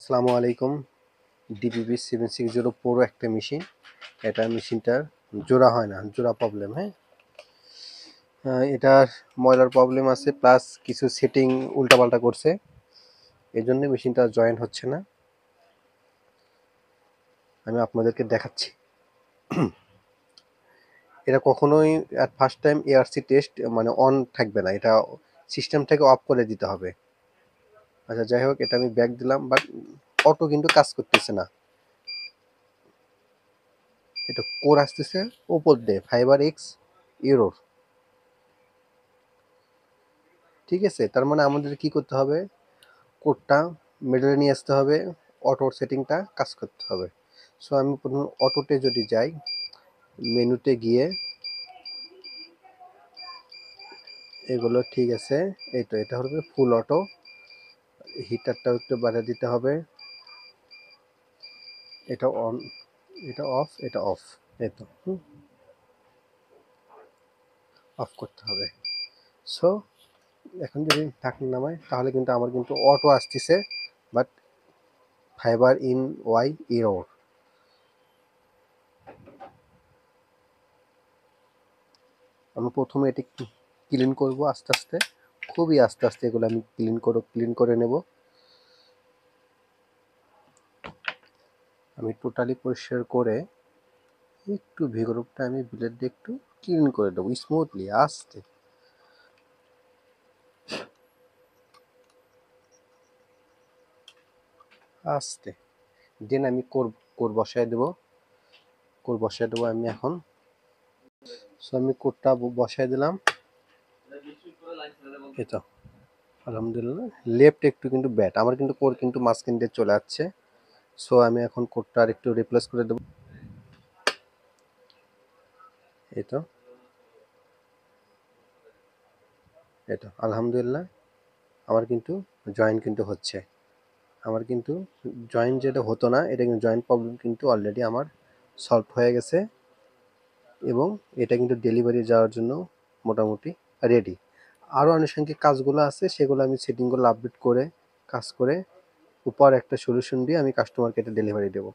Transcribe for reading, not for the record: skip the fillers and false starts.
আসসালামু আলাইকুম। DBB 760 pro একটা মেশিন। এটা মেশিনটার জোড়া হয় না, জোড়া প্রবলেম। হ্যাঁ, এটার ময়লার প্রবলেম আছে, প্লাস কিছু সেটিং উল্টাপাল্টা করছে, এই জন্য মেশিনটা জয়েন হচ্ছে না। আমি আপনাদেরকে দেখাচ্ছি। এটা কখনোই at first time ARC test মানে অন থাকবে না, এটা সিস্টেম থেকে অফ করে দিতে হবে। আচ্ছা, যাই হোক, এটা আমি ব্যাক দিলাম, বাট অটো কিন্তু কাজ করতেছে না। এটা কোর আসতেছে উপর দিয়ে ফাইবার এক্স ইউরোর। ঠিক আছে, তার মানে আমাদের কি করতে হবে, কোডটা মিডলে নিয়ে আসতে হবে, অটো সেটিংটা কাজ করতে হবে। সো আমি প্রথমে অটোতে যদি যাই, মেনুতে গিয়ে এগুলো ঠিক আছে, এই তো এটা হবে ফুল অটো। হিটারটাও একটু বাড়িয়ে দিতে হবে, এটা অন, এটা অফ, এটা অফ, এই তো অফ করতে হবে। সো এখন যদি ঢাকনা নামাই তাহলে কিন্তু আমার কিন্তু অটো আসতেছে, but fibre in Y error. আমি প্রথমে এটি ক্লিন করব আস্তে আস্তে, খুবই আস্তে আস্তে এগুলো আমি ক্লিন করে নেব। আমি টোটালি পরিষ্কার করে একটু ভিগরুপটা আমি ব্লেড দিয়ে একটু ক্লিন করে দেবো স্মুথলি, আস্তে আস্তে। দেন আমি কোর বসায় দেবো, আমি এখন। সো আমি কোরটা বসায় দিলাম, এই তো আলহামদুলিল্লাহ। লেফট একটু কিন্তু ব্যাট, আমার কিন্তু কোর কিন্তু মাঝখান দিয়ে চলে যাচ্ছে। সো আমি এখন কোরটা আর একটু রিপ্লেস করে দেবো, এই তো আলহামদুলিল্লাহ। আমার কিন্তু জয়েন কিন্তু হচ্ছে, আমার কিন্তু জয়েন্ট যেটা হতো না, এটা কিন্তু জয়েন্ট প্রবলেম কিন্তু অলরেডি আমার সলভ হয়ে গেছে, এবং এটা কিন্তু ডেলিভারি যাওয়ার জন্য মোটামুটি রেডি। আরও আনুষঙ্গিক কাজগুলো আছে, সেগুলো আমি সেটিংগুলো আপডেট করে কাজ করে উপর একটা সলিউশন দিয়ে আমি কাস্টমারকে এটা ডেলিভারি দেবো।